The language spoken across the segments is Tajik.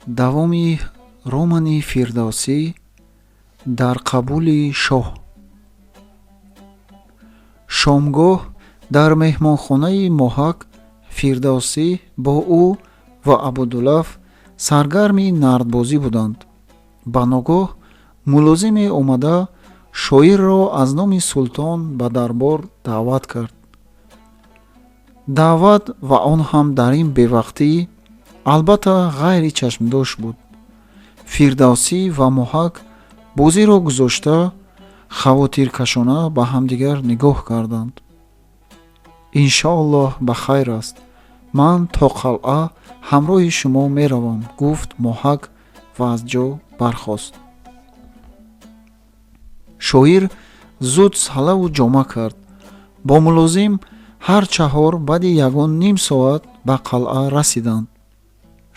давоми романи фирдавсӣ дар қабули шоҳ. шомгоҳ дар меҳмонхонаи моҳак фирдавсӣ бо ӯ ва абудулаф саргарми нардбозӣ буданд. ба ногоҳ мулозиме омада шоирро аз номи султон ба дарбор даъват кард. даъват ва он ҳам дар ин бевақтӣ албатта ғайри чашмдош буд. фирдавсӣ ва моҳак бозиро гузошта хавотиркашона ба ҳамдигар нигоҳ карданд. иншоаллоҳ ба хайр аст, ман то қалъа ҳамроҳи шумо меравам, гуфт моҳак ва аз ҷо бархост. шоир зуд салаву ҷома кард. бо мулозим ҳар чаҳор баъди ягон ним соат ба қалъа расиданд.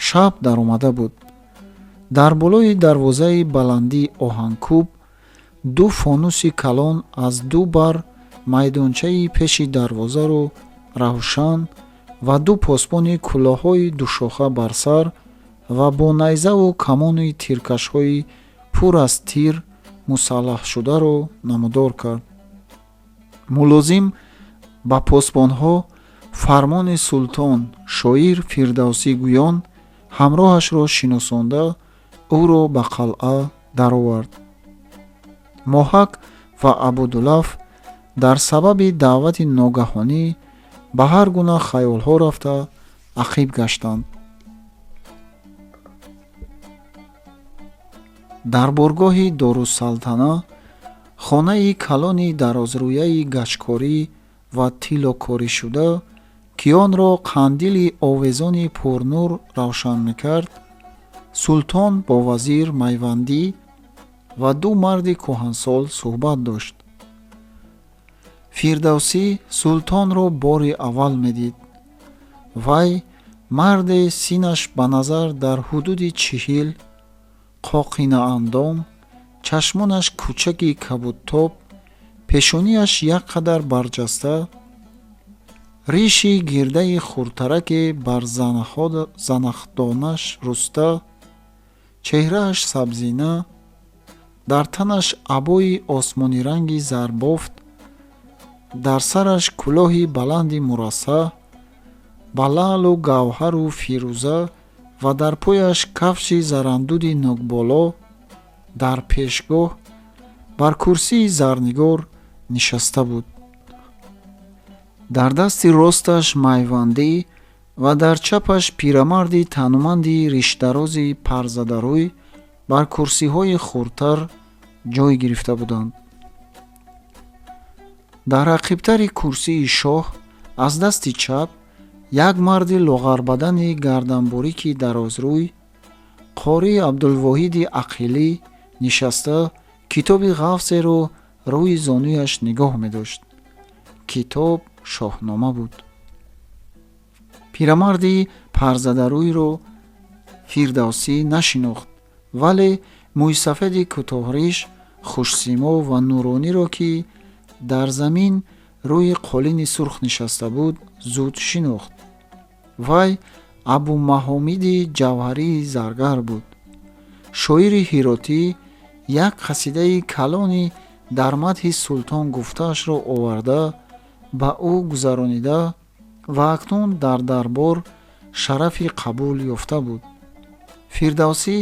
шаб даромада буд. дар болои дарвозаи баланди оҳанкӯб ду фонуси калон аз ду бар майдончаи пеши дарвозаро равшан ва ду посбони кӯлоҳҳои душоха бар сар ва бо найзаву камони тиркашҳои пур аз тир мусаллаҳшударо намудор кард. мулозим ба посбонҳо фармони султон шоир Фирдавсӣ гӯён ҳамроҳашро шиносонда ӯро ба қалъа даровард. моҳак ва абудулаф дар сабаби даъвати ногаҳонӣ ба ҳар гуна хаёлҳо рафта ақиб гаштанд. дар боргоҳи Дорусалтана, хонаи калони дарозрӯяи гачкорӣ ва тиллокоришуда ки онро қандили овезони пурнур равшан мекард, султон бо вазир Майвандӣ ва ду марди кӯҳансол суҳбат дошт. фирдавсӣ султонро бори аввал медид. вай марде синаш ба назар дар ҳудуди 40, қоқинаандом, чашмонаш кӯчаки кабудтоб, пешониаш як қадар барҷаста, риши гирдаи хурдтараке бар занахдонаш руста, чеҳрааш сабзина, дар танаш абои осмониранги зарбофт, дар сараш кӯлоҳи баланди мурасса, ба лаълу гавҳару фирӯза ва дар пояш кафши зарандуди нӯкболо, дар пешгоҳ бар курсии зарнигор нишаста буд. дар дасти росташ Майвандӣ ва дар чапаш пирамарди тануманди ришдарози парзадарӯй бар курсиҳои хурдтар ҷой гирифта буданд. дар ақибтари курсии шоҳ аз дасти чап як марди лоғарбадани гарданборики дарозрӯй, қори Абдулвоҳиди Ақилӣ нишаста китоби ғафзеро рӯи зонуяш нигоҳ медошт. китоб шоҳнома буд. пирамарди парзадарӯйро Фирдавсӣ нашинохт, вале мӯйсафеди кӯтоҳриш, хушсимо ва нурониро ки дар замин рӯи қолини сурх нишаста буд, зуд шинохт. вай Абумаҳомиди ҷавҳарии заргар буд. шоири ҳиротӣ як қасидаи калони дар мадҳи султон гуфтаашро оварда ба ӯ гузаронида ва акнун дар дарбор шарафи қабул ёфта буд. фирдавсӣ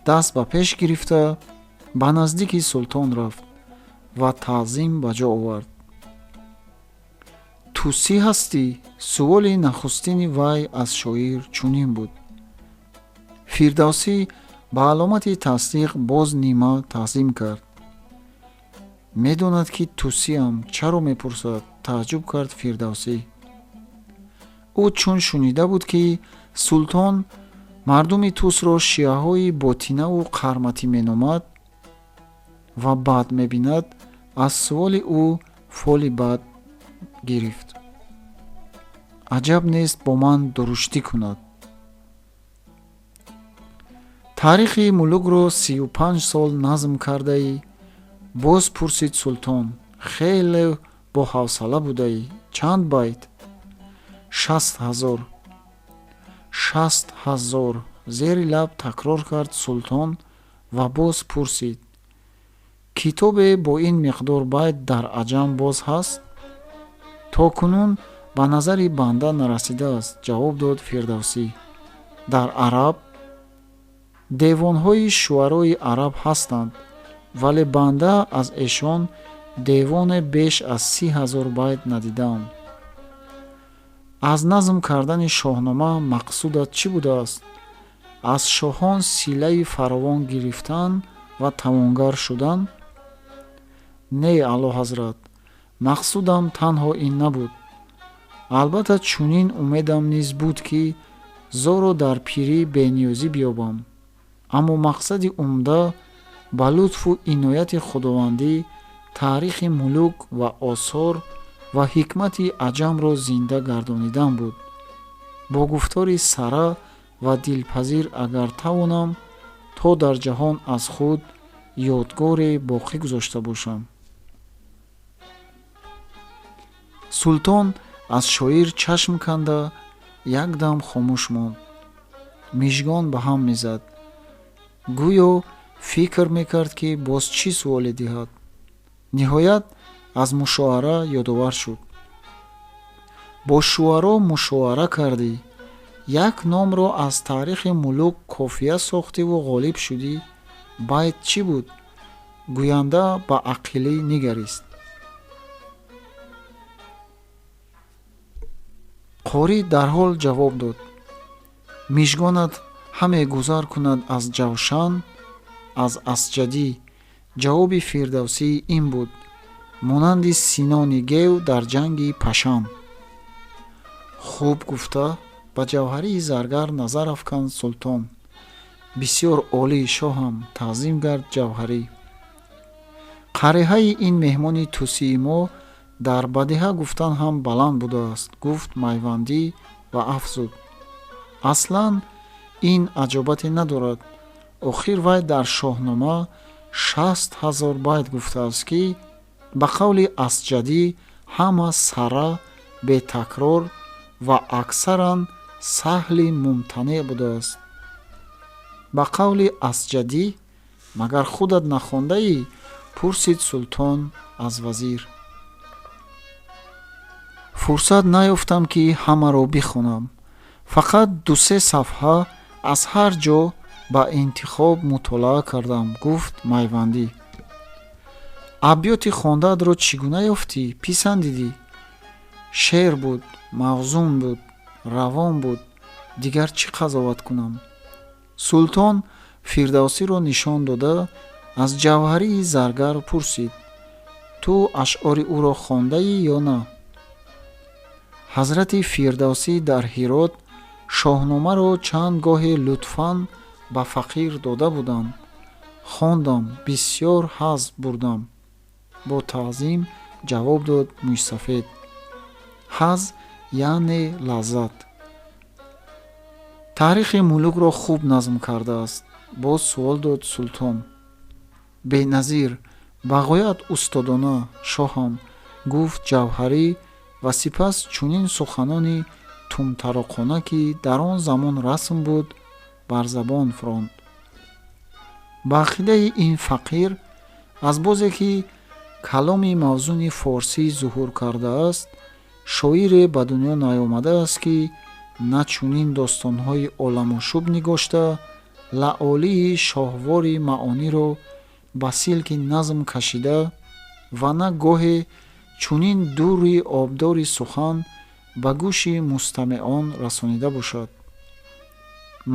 даст ба пеш гирифта ба наздики султон рафт ва таъзим ба ҷо овард. тусӣ ҳастӣ? суоли нахустини вай аз шоир чунин буд. фирдавсӣ ба аломати тасдиқ боз нима таъзим кард. медонад ки тусиам, чаро мепурсад? тааҷҷуб кард Фирдавсӣ. ӯ чун шунида буд ки султон мардуми Тусро шиаҳои ботинаву қарматӣ меномад ва бад мебинад, аз суоли ӯ фоли бад гирифт. аҷаб нест бо ман дуруштӣ кунад. таърихи мулукро 35 сол назм кардаӣ? боз пурсид султон. хеле боҳавсала будаӣ. чанд байт? 60,000. зери лаб такрор кард султон ва боз пурсид: китобе бо ин миқдор байт дар аҷам боз ҳаст? То кунун ба назари банда нарасидааст, ҷавоб дод Фирдавсӣ. Дар араб девонҳои шуъарои араб ҳастанд, вале банда аз эшон девоне беш аз 30,000 байт надидаам. аз назм кардани шоҳнома мақсудат чӣ будааст? аз шоҳон силаи фаровон гирифтан ва тавонгар шудан? Не, аъло ҳазрат, мақсудам танҳо ин набуд. албатта чунин умедам низ буд, ки зоро дар пирӣ бениёзӣ биёбам, аммо мақсади умда ба лутфу инояти худовандӣ таърихи мулук ва осор ва ҳикмати аҷамро зинда гардонидан буд. бо гуфтори сара ва дилпазир агар тавонам то дар ҷаҳон аз худ ёдгоре боқӣ гузошта бошам. султон аз шоир чашм канда якдам хомӯш монд. мижгон ба ҳам мезад. гӯё фикр мекард, ки боз чӣ суоле диҳад. ниҳоят аз мушоара ёдовар шуд. бо шуъаро мушоара кардӣ, як номро аз таърихи мулук кофия сохтиву ғолиб шудӣ. байт чӣ буд? гӯянда ба ақилӣ нигарист. қори дарҳол ҷавоб дод: мижгонат ҳаме гузар кунад аз ҷавшан, аз асҷадӣ. ҷавоби Фирдавсӣ ин буд, монанди синони гев дар ҷанги пашан. хуб гуфта, ба ҷавҳарии заргар назар афканд султон. бисёр олӣ, шоҳам, таъзим гард ҷавҳарӣ. қареҳаи ин меҳмони тусии мо дар бадиҳа гуфтан ҳам баланд будааст, гуфт Майвандӣ ва афзуд: аслан ин аҷобате надорад. охир вай дар шоҳнома 60,000 байт гуфтааст, ки ба қавли асҷадӣ ҳама сара, бетакрор ва аксаран саҳли мумтане будааст. ба қавли асҷадӣ магар худат нахондаӣ? пурсид султон аз вазир. фурсат наёфтам, ки ҳамаро бихонам. фақат 2-3 сафҳа аз ҳар ҷо ба интихоб мутолиа кардам, гуфт Майвандӣ. абёти хондаатро чӣ гуна ёфтӣ? писандидӣ? шеър буд, мавзун буд, равон буд. дигар чӣ қазоват кунам? султон Фирдавсиро нишон дода аз ҷавҳарии заргар пурсид: ту ашъори ӯро хондаӣ ё на? ҳазрати Фирдавсӣ дар Ҳирот шоҳномаро чанд гоҳе лутфан ба фақир дода буданд. хондам, бисёр ҳазз бурдам. бо таъзим ҷавоб дод Мӯйсафед. ҳазз яъне лаззат. таърихи мулукро хуб назм кардааст. боз суол дод султон. беназир, ба ғоят устодона, шоҳам, гуфт ҷавҳарӣ ва сипас чунин суханони тумтароқона, ки дар он замон расм буд, бар забон фуронд. ба ақидаи ин фақир, аз бозе ки каломи мавзуни форсӣ зуҳур кардааст, шоире ба дунё наёмадааст, ки на чунин достонҳои оламошуб нигошта, лаолии шоҳвори маъониро ба силки назм кашида ва на гоҳе чунин дури обдори сухан ба гӯши мустамеон расонида бошад.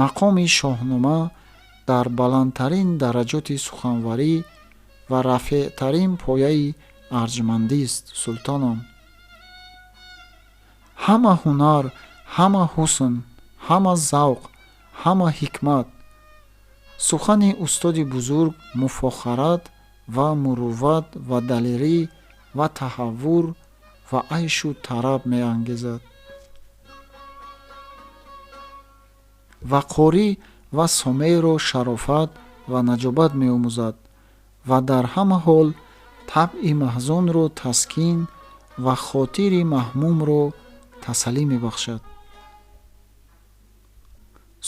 мақоми шоҳнома дар баландтарин дараҷоти суханварӣ ва рафеътарин пояи арҷмандист, султонам. ҳама ҳунар, ҳама ҳусн, ҳама завқ, ҳама ҳикмат. сухани устоди бузург муфохарат ва мурувват ва далерӣ ва таҳаввур ва айшу тараб меангезад. ва қорӣ ва сомеъро шарофат ва наҷобат меомӯзад ва дар ҳама ҳол табъи маҳзунро таскин ва хотири маҳмумро тасаллӣ мебахшад.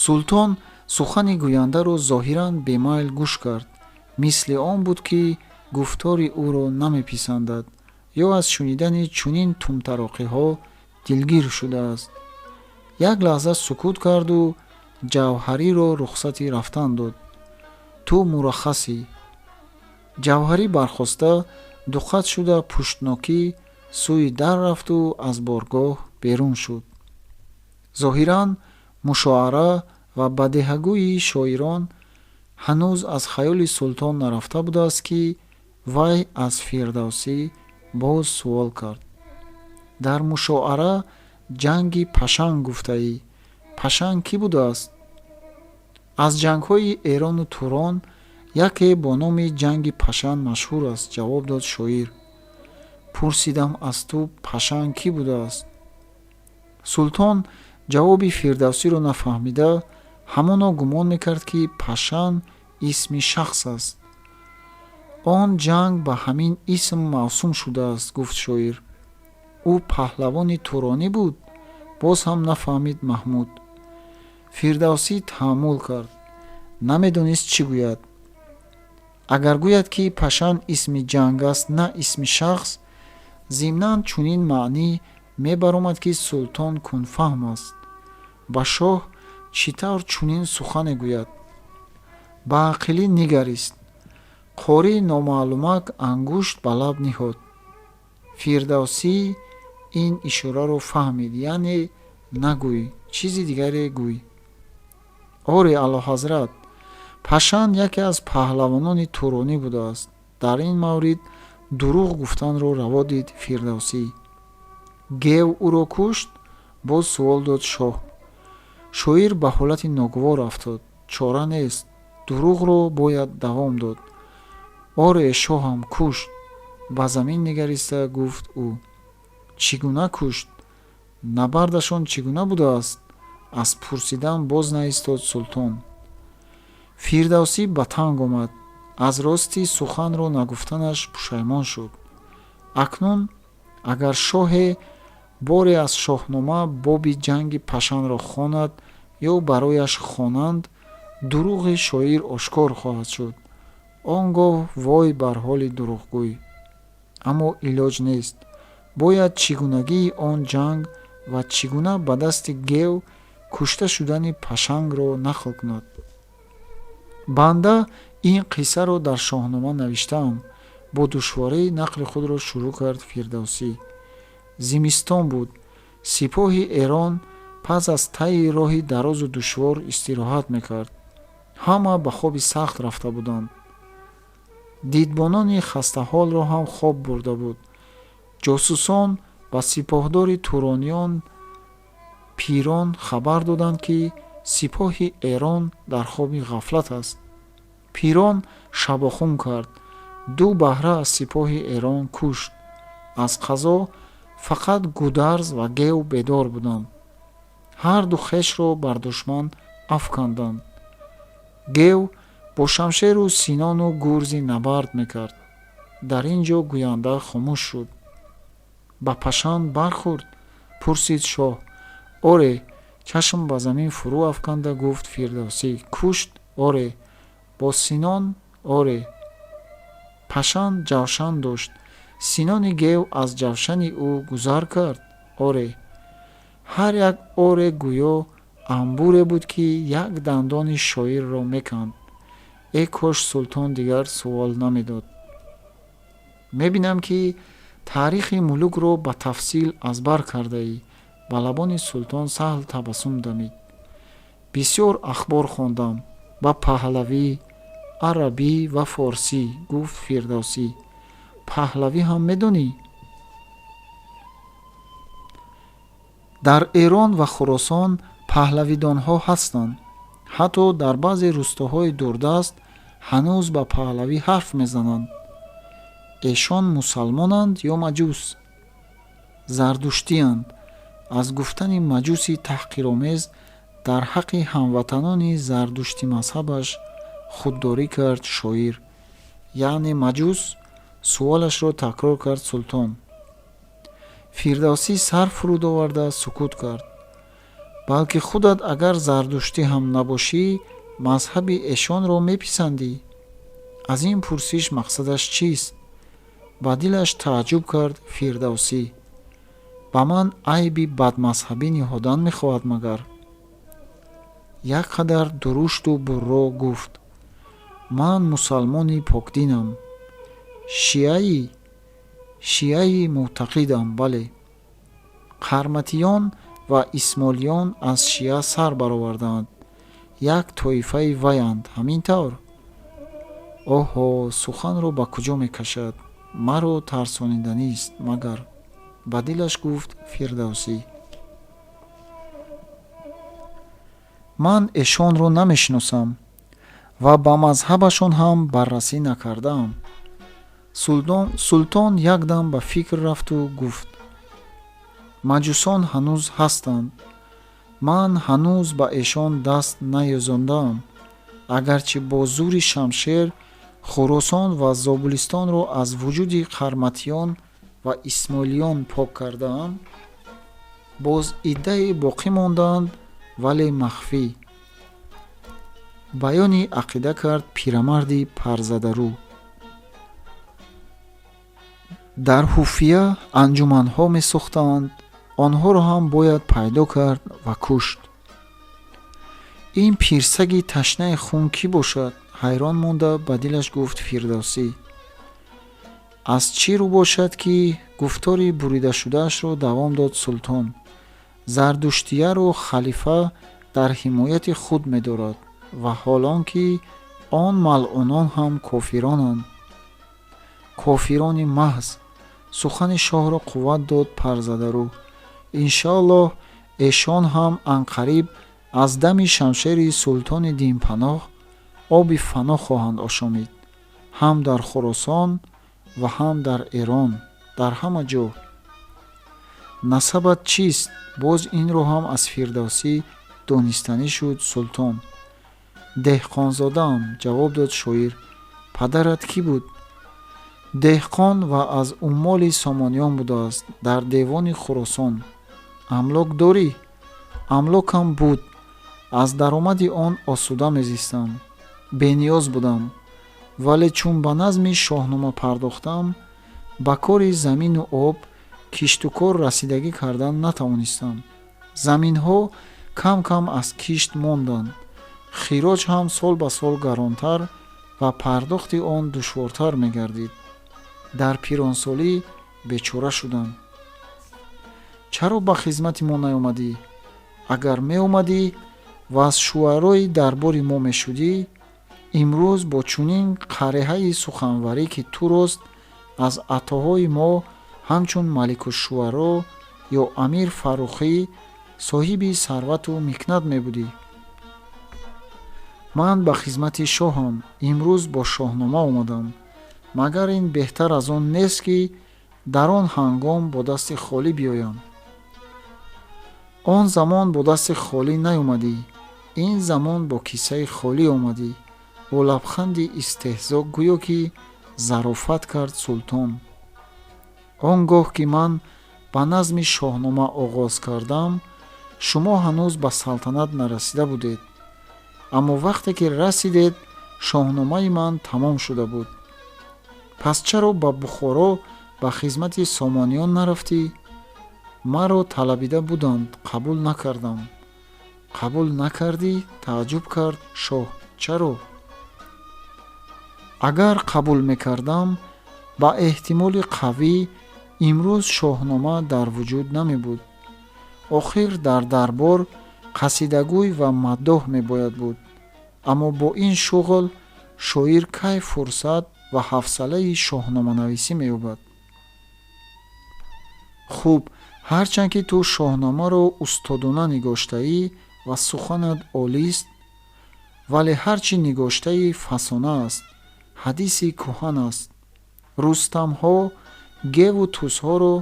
султон сухани гӯяндаро зоҳиран бемайл гӯш кард. мисли он буд ки гуфтори ӯро намеписандад ё аз шунидани чунин тумтароқиҳо дилгир шудааст. як лаҳза сукут карду ҷавҳариро рухсати рафтан дод. ту мураххасӣ. ҷавҳарӣ бархоста дуқат шуда пуштнокӣ сӯи дар рафту аз боргоҳ берун шуд. зоҳиран мушоара ва бадеҳагӯи шоирон ҳанӯз аз хаёли султон нарафта будааст ки вай аз Фирдавсӣ боз суол кард. дар мушоара ҷанги Пашанг гуфтаӣ. Пашанг кӣ будааст? аз ҷангҳои Эрону Турон яке бо номи ҷанги Пашан машҳур аст, ҷавоб дод шоир. пурсидам аз ту Пашанг кӣ будааст? султон ҷавоби Фирдавсиро нафаҳмида ҳамоно гумон мекард ки Пашан исми шахс аст. он ҷанг ба ҳамин исм мавсум шудааст, гуфт шоир. ӯ паҳлавони туронӣ буд? боз ҳам нафаҳмид Маҳмуд. Фирдавсӣ таъаммул кард. намедонист чӣ гӯяд. агар гӯяд ки Пашан исми ҷанг аст, на исми шахс, зимнан чунин маънӣ мебаромад ки султон кунфаҳм аст. ба шоҳ чӣ тавр чунин сухан гӯяд? ба ақилӣ нигарист. қори номаълумак ангушт ба лаб ниҳод. Фирдавсӣ ин ишораро фаҳмид, яъне нагӯй, чизи дигаре гӯй. оре аълоҳазрат, Пашан яке аз паҳлавонони туронӣ будааст. дар ин маврид дурӯғ гуфтанро раво дид Фирдавсӣ. гев ӯро кушт? боз суол дод шоҳ. шоир ба ҳолати ногувор афтод. чора нест, дурӯғро бояд давом дод. оре шоҳам кушт. ба замин нигариста гуфт ӯ. чӣ гуна кушт? набардашон чӣ гуна будааст? аз пурсидан боз наистод султон. Фирдавсӣ ба танг омад. аз рости суханро нагуфтанаш пушаймон шуд. акнун агар шоҳе боре аз шоҳнома боби ҷанги Пашанро хонад ё барояш хонанд, дурӯғи шоир ошкор хоҳад шуд. он гоҳ вой бар ҳоли дурӯғгӯй. аммо илоҷ нест. бояд чӣгунагии он ҷанг ва чӣ гуна ба дасти гев кушта шудани Пашангро нақл кунад. банда ин қиссаро дар шоҳнома навиштаам. бо душворӣ нақли худро шурӯъ кард Фирдавсӣ. зимистон буд. сипоҳи Эрон пас аз тайи роҳи дарозу душвор истироҳат мекард. ҳама ба хоби сахт рафта буданд. дидбонони хастаҳолро ҳам хоб бурда буд. ҷосусон ба сипоҳдори турониён пирон хабар доданд ки сипоҳи Эрон дар хоби ғафлат аст. пирон шабохун кард. 2 баҳра аз сипоҳи Эрон кушт. аз қазо фақат гударз ва гев бедор буданд. ҳарду хешро бар душман афканданд. гев бо шамшеру синону гурзи набард мекард. дар ин ҷо гӯянда хомӯш шуд. ба Пашан бархӯрд? пурсид шоҳ. оре, чашм ба замин фурӯ афканда гуфт Фирдавсӣ. кушт? оре. бо синон? оре. Пашан ҷавшан дошт. синони гев аз ҷавшани ӯ гузар кард? оре. ҳар як оре гӯё амбуре буд ки як дандони шоирро меканд. кош султон дигар суол намедод. мебинам ки таърихи мулукро ба тафсил аз бар кардаӣ. ба лабони султон саҳл табассум дамид. бисёр ахбор хондам. ба паҳлавӣ, арабӣ ва форсӣ, гуфт Фирдавсӣ. паҳлавӣ ҳам медонӣ? дар Эрон ва Хӯросон паҳлавидонҳо ҳастанд. ҳатто дар баъзе рӯстоҳои дурдаст ҳанӯз ба паҳлавӣ ҳарф мезананд. эшон мусалмонанд ё маҷус? зардуштианд. аз гуфтани маҷуси таҳқиромез дар ҳаққи ҳамватанони зардуштимазҳабаш худдорӣ кард шоир. яъне маҷус? суолашро такрор кард султон. Фирдавсӣ сар фуруд оварда сукут кард. балки худат агар зардуштӣ ҳам набошӣ, мазҳаби эшонро меписандӣ? аз ин пурсиш мақсадаш чист? ба дилаш тааҷҷуб кард Фирдавсӣ. ба ман айби бадмазҳабӣ ниҳодан мехоҳад магар? як қадар дурушту бурро гуфт: ман мусалмони покдинам. шиаи мӯътақидам. бале, қарматиён ва исмоилиён аз шиа сар бароварданд. як тоифаи ваянд, ҳамин тавр? оҳо, суханро ба куҷо мекашад? маро тарсониданист магар? ба дилаш гуфт Фирдавсӣ. ман эшонро намешиносам ва ба мазҳабашон ҳам баррасӣ накардаам. султон якдам ба фикр рафту гуфт: маҷусон ҳанӯз ҳастанд. ман ҳанӯз ба эшон даст наёзондаам. агарчи бо зури шамшер хӯросон ва зобулистонро аз вуҷуди қарматиён ва исмоилиён пок кардаам, боз иддаи боқӣ мондаанд, вале махфӣ. баёни ақида кард пирамарди парзадарӯ. дар хуфия анҷуманҳо месохтанд. онҳоро ҳам бояд пайдо кард ва кушт. ин пирсаги ташнаи хун кӣ бошад? ҳайрон монда ба дилаш гуфт Фирдавсӣ. аз чӣ рӯ бошад ки гуфтори буридашудаашро давом дод султон. зардуштияру халифа дар ҳимояти худ медорад, ва ҳолон ки он малъунон ҳам кофиронанд. кофирони маҳз. сухани шоҳро қувват дод парзадарӯ. иншоаллоҳ эшон ҳам анқариб аз дами шамшери султони динпаноҳ оби фано хоҳанд ошомид, ҳам дар Хӯросон ва ҳам дар Эрон, дар ҳама ҷо. насабат чист? боз инро ҳам аз Фирдавсӣ донистанӣ шуд султон. деҳқонзодаам, ҷавоб дод шоир. падарат кӣ буд? деҳқон ва аз уммоли Сомониён будааст, дар девони Хӯросон. амлок дорӣ? амлокам буд. аз даромади он осуда мезистам. бениёз будам, вале чун ба назми шоҳнома пардохтам, ба кори замину об киштукор расидагӣ кардан натавонистам. заминҳо кам кам аз кишт монданд. хироҷ ҳам сол ба сол гаронтар ва пардохти он душвортар мегардид. дар пиронсолӣ бечора шудам. чаро ба хизмати мо наёмадӣ? агар меомадӣ ва аз шуарои дарбори мо мешудӣ, имрӯз бо чунин қареҳаи суханварӣ ки турост, аз атоҳои мо ҳамчун маликушшуаро ё амир Фаррухӣ соҳиби сарвату микнат мебудӣ. ман ба хизмати шоҳам. имрӯз бо шоҳнома омадам. магар ин беҳтар аз он нест ки дар он ҳангом бо дасти холӣ биёям? он замон бо дасти холӣ наёмадӣ. ин замон бо киссаи холӣ омадӣ. бо лабханди истеҳзо гӯё ки зарофат кард султон. он гоҳ ки ман ба назми шоҳнома оғоз кардам, шумо ҳанӯз ба салтанат нарасида будед. аммо вақте ки расидед, шоҳномаи ман тамом шуда буд. пас чаро ба Бухоро ба хизмати Сомониён нарафтӣ? маро талабида буданд, қабул накардам. қабул накардӣ? тааҷҷуб кард шоҳ. чаро? агар қабул мекардам, ба эҳтимоли қавӣ имрӯз шоҳнома дар вуҷуд намебуд. охир дар дарбор қасидагӯй ва маддоҳ мебояд буд. аммо бо ин шуғл шоир кай фурсат ва ҳафсалаи шоҳноманависӣ меёбад? хуб, ҳарчанд ки ту шоҳномаро устодона нигоштаӣ ва суханат олист, вале ҳар чӣ нигоштаӣ фасона аст, ҳадиси кӯҳан аст. рустамҳо, геву тузҳоро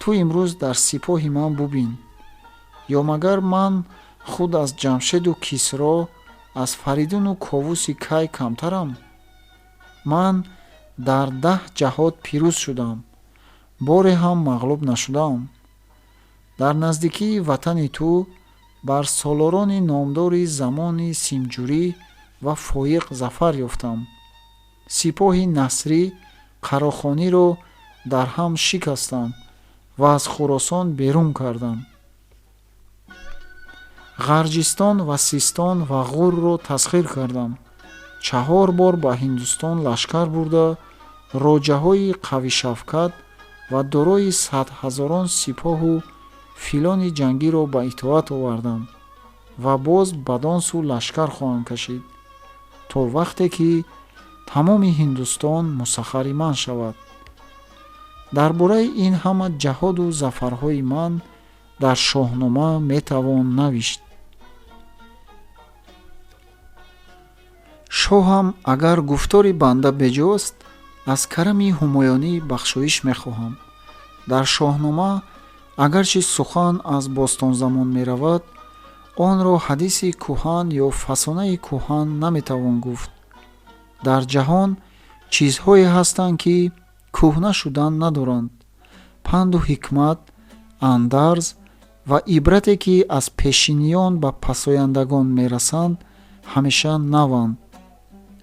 ту имрӯз дар сипоҳи ман бубин. ё магар ман худ аз ҷамшеду кисро, аз фаридуну ковуси кай камтарам? ман дар 10 ҷаҳод пирӯз шудам, боре ҳам мағлуб нашудаам. дар наздикии ватани ту бар солорони номдори замони симҷурӣ ва фоиқ зафар ёфтам. сипоҳи насрӣ қарохониро дар ҳам шикастам ва аз Хӯросон берун кардам. ғарҷистон ва Систон ва ғурро тасхир кардам. 4 бор ба Ҳиндустон лашкар бурда, роҷаҳои қавишавкат ва дорои 100,000 сипоҳу филони ҷангиро ба итоат овардам ва боз бадон су лашкар хоҳам кашид, то вақте ки тамоми Ҳиндустон мусаххари ман шавад. дар бораи ин ҳама ҷаҳоду зафарҳои ман дар шоҳнома метавон навишт. шоҳам агар гуфтори банда беҷост, аз карами ҳумоёнӣ бахшоиш мехоҳам. дар шоҳнома агарчи сухан аз бостонзамон меравад, онро ҳадиси кӯҳан ё фасонаи кӯҳан наметавон гуфт. дар ҷаҳон чизҳое ҳастанд, ки кӯҳна шудан надоранд. панду ҳикмат, андарз ва ибрате, ки аз пешиниён ба пасояндагон мерасанд, ҳамеша наванд.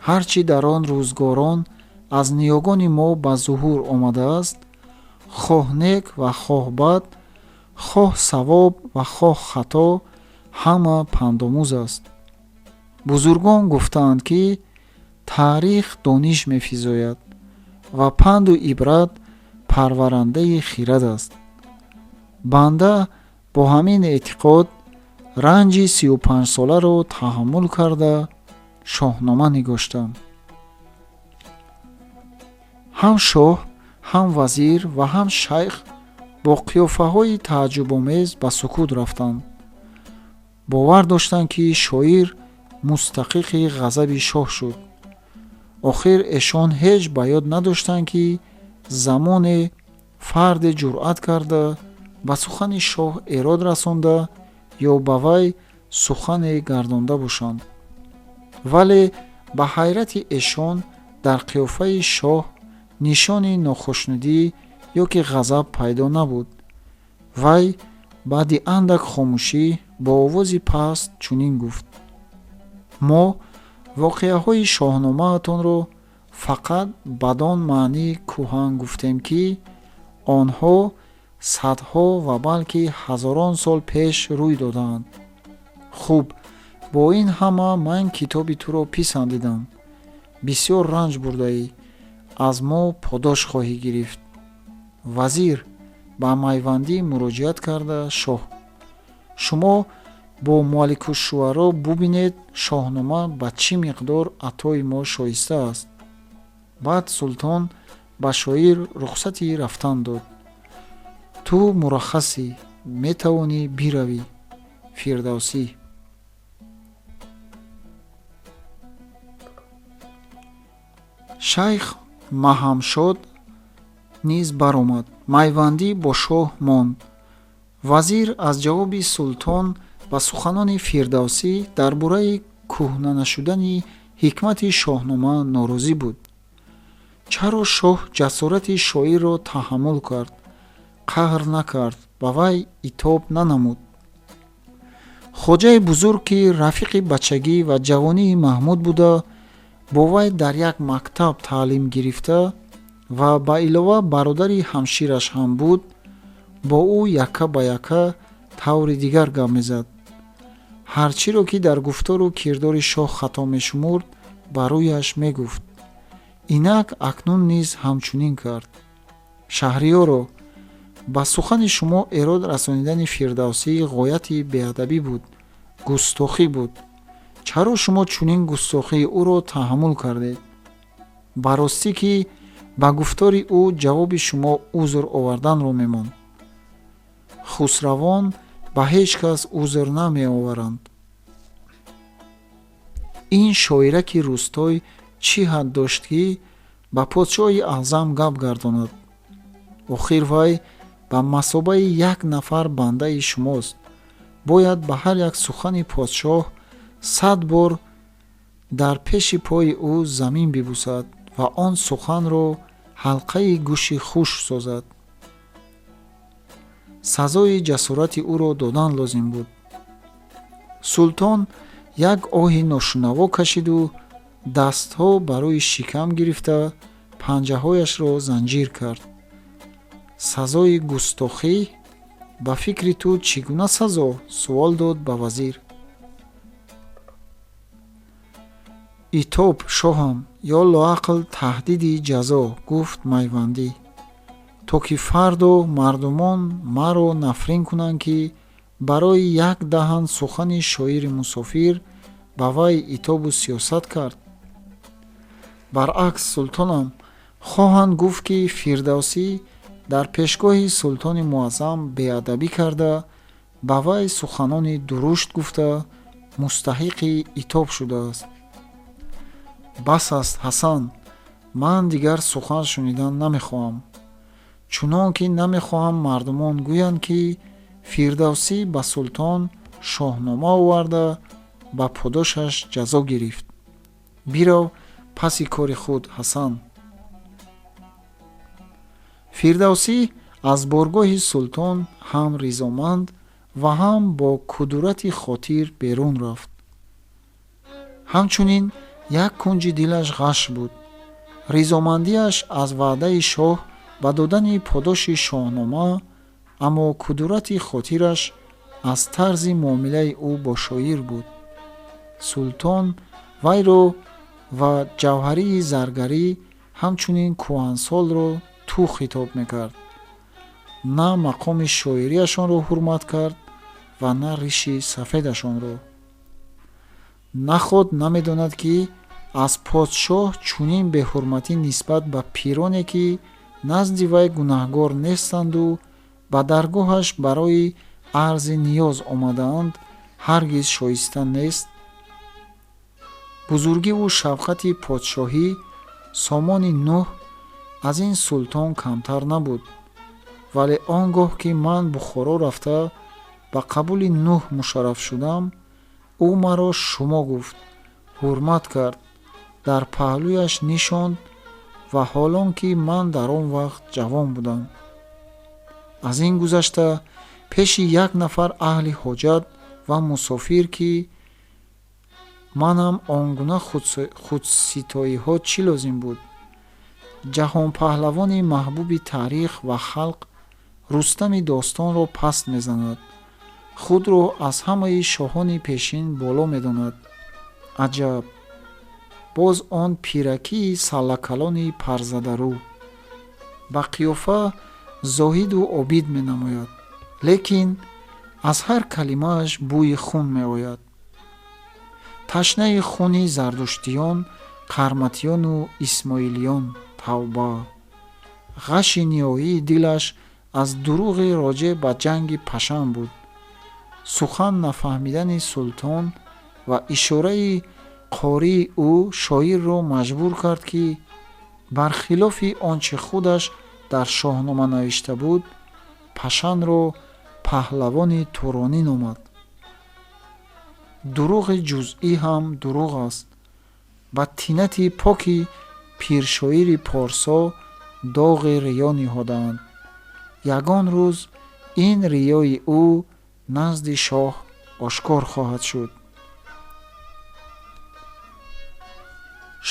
ҳарчи дар он рӯзгорон аз ниёгони мо ба зуҳур омадааст, хоҳ нек ва хоҳ бад, хоҳ савоб ва хоҳ хато, ҳама пандомӯз аст. бузургон гуфтаанд, ки таърих дониш мефизояд ва панду ибрат парварандаи хирад аст. банда бо ҳамин эътиқод ранҷи 35-соларо таҳаммул карда шоҳнома нигоштам. ҳам шоҳ, ҳам вазир ва ҳам шайх бо қиёфаҳои тааҷҷубомез ба сукут рафтанд. бовар доштанд, ки шоир мустақиқи ғазаби шоҳ шуд. охир эшон ҳеҷ ба ёд надоштанд, ки замоне фарде ҷуръат карда ба сухани шоҳ эрод расонда ё ба вай сухане гардонда бошанд. вале ба ҳайрати эшон дар қиёфаи шоҳ нишони нохушнудӣ ё ки ғазаб пайдо набуд. вай баъди андак хомӯшӣ бо овози паст чунин гуфт: мо воқеаҳои шоҳномаатонро фақат бадон маънии кӯҳан гуфтем, ки онҳо садҳо ва балки ҳазорон сол пеш рӯй додаанд. хуб, бо ин ҳама ман китоби туро писандидам. бисёр ранҷ бурдаӣ, аз мо подош хоҳӣ гирифт. вазир ба майвандӣ муроҷиат карда шоҳ: шумо бо маликушшуаро бубинед шоҳнома ба чӣ миқдор атои мо шоиста аст. баъд султон ба шоир рухсати рафтан дод. ту мураххасӣ, метавонӣ биравӣ. фирдавсӣ. шайх маҳамшод низ баромад. майвандӣ бо шоҳ монд. вазир аз ҷавоби султон ба суханони фирдавсӣ дар бораи кӯҳна нашудани ҳикмати шоҳнома норозӣ буд. чаро шоҳ ҷасорати шоирро таҳаммул кард, қаҳр накард, ба вай итоб нанамуд. хоҷаи бузург, ки рафиқи бачагӣ ва ҷавонии Маҳмуд буда, бо вай дар як мактаб таълим гирифта ва ба илова бародари ҳамшираш ҳам буд, бо ӯ яка ба яка таври дигар гап мезад. ҳарчиро ки дар гуфтору кирдори шоҳ хато мешумурд, ба рӯяш мегуфт. инак акнун низ ҳамчунин кард. шаҳриёро, ба сухани шумо эрод расонидани фирдавсӣ ғояти беадабӣ буд, густохӣ буд. чаро шумо чунин густохии ӯро таҳаммул кардед? ба ростӣ, ки ба гуфтори ӯ ҷавоби шумо узр оварданро мемонд. хусравон ба ҳеҷ кас узр намеоваранд. ин шоираки рӯстой чӣ ҳад дошт, ки ба подшоҳи аъзам гап гардонад? охир вай ба масобаи як нафар бандаи шумост. бояд ба ҳар як сухани подшоҳ 100 бор дар пеши пои ӯ замин бибусад ва он суханро ҳалқаи гӯши хуш созад. сазои ҷасорати ӯро додан лозим буд. султон як оҳи ношунаво кашиду дастҳо ба рӯи шикам гирифта панҷаҳояшро занҷир кард. сазои густохӣ? ба фикри ту чӣ гуна сазо? суол дод ба вазир. итоб шоҳам, ё лоақл таҳдиди ҷазо, гуфт майвандӣ, то ки фарду мардумон маро нафрин кунанд ки барои як даҳан сухани шоири мусофир ба вай итобу сиёсат кард. баръакс султонам, хоҳанд гуфт ки фирдавсӣ дар пешгоҳи султони муаззам беадабӣ карда ба вай суханони дурушт гуфта мустаҳиқи итоб шудааст. бас аст ҳасан, ман дигар сухан шунидан намехоҳам, чунон ки намехоҳам мардумон гӯянд ки фирдавсӣ ба султон шоҳнома оварда ба подошаш ҷазо гирифт. бирав паси кори худ, ҳасан. фирдавсӣ аз боргоҳи султон ҳам ризоманд ва ҳам бо кудурати хотир берун рафт. ҳамчунин як кунҷи дилаш ғаш буд. ризомандиаш аз ваъдаи шоҳ ба додани подоши шоҳнома, аммо кудурати хотираш аз тарзи муомилаи ӯ бо шоир буд. султон вайро ва ҷавҳарии заргарӣ ҳамчунин кӯҳансолро ту хитоб мекард. на мақоми шоирияшонро ҳурмат кард ва на риши сафедашонро. наход намедонад ки аз подшоҳ чунин беҳурматӣ нисбат ба пироне ки назди вай гунаҳгор нестанду ба даргоҳаш барои арзи ниёз омадаанд ҳаргиз шоиста нест. бузургиву шафқати подшоҳӣ сомони нӯҳ аз ин султон камтар набуд. вале он гоҳ ки ман бухоро рафта ба қабули нӯҳ мушарраф шудам, ӯ маро шумо гуфт, ҳурмат кард, дар паҳлӯяш нишонд ва ҳолон ки ман дар он вақт ҷавон будам. аз ин гузашта пеши як нафар аҳли ҳоҷат ва мусофир ки манам он гуна худситоиҳо чӣ лозим буд. ҷаҳонпаҳлавони маҳбуби таърих ва халқ рустами достонро паст мезанад, худро аз ҳамаи шоҳони пешин боло медонад. аҷаб, боз он пиракии саллакалони парзадарӯ ба қиёфа зоҳиду обид менамояд, лекин аз ҳар калимааш бӯи хун меояд. ташнаи хуни зардуштиён, қарматиёну исмоилиён. тавба! ғаши ниҳоии дилаш аз дурӯғи роҷеъ ба ҷанги пашан буд. сухан нафаҳмидани султон ва ишораи қории ӯ шоирро маҷбур кард ки бархилофи онче худаш дар шоҳнома навишта буд, пашанро паҳлавони туронӣ номад. дурӯғи ҷузъӣ ҳам дурӯғ аст. ба тинати поки пиршоири порсо доғи риё ниҳодаанд. ягон рӯз ин риёи ӯ назди шоҳ ошкор хоҳад шуд.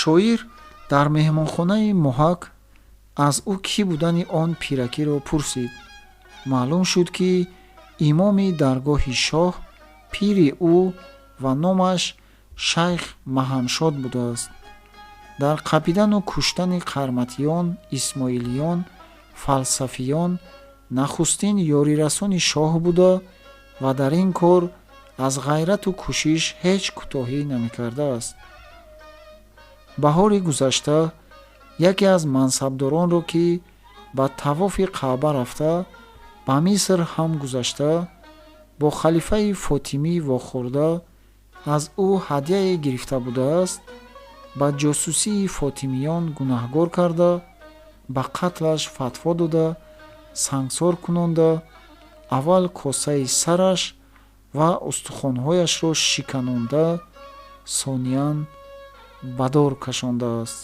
шоир дар меҳмонхонаи моҳак аз ӯ кӣ будани он пиракиро пурсид. маълум шуд ки имоми даргоҳи шоҳ пири ӯ ва номаш шайх маҳаншод будааст. дар қапидану куштани қарматиён, исмоилиён, фалсафиён нахустин ёрирасони шоҳ буда ва дар ин кор аз ғайрату кӯшиш ҳеҷ кӯтоҳӣ намекардааст. баҳори гузашта яке аз мансабдоронро ки ба тавофи Каъба рафта, ба Миср ҳам гузашта, бо халифаи Фотимӣ вохӯрда аз ӯ ҳадияе гирифта будааст, ба ҷосусии фотимиён гунаҳгор карда, ба қатлаш фатво дода, сангсор кунонда, аввал косаи сараш ва устухонҳояшро шиканонда, сониян ба дор кашондааст.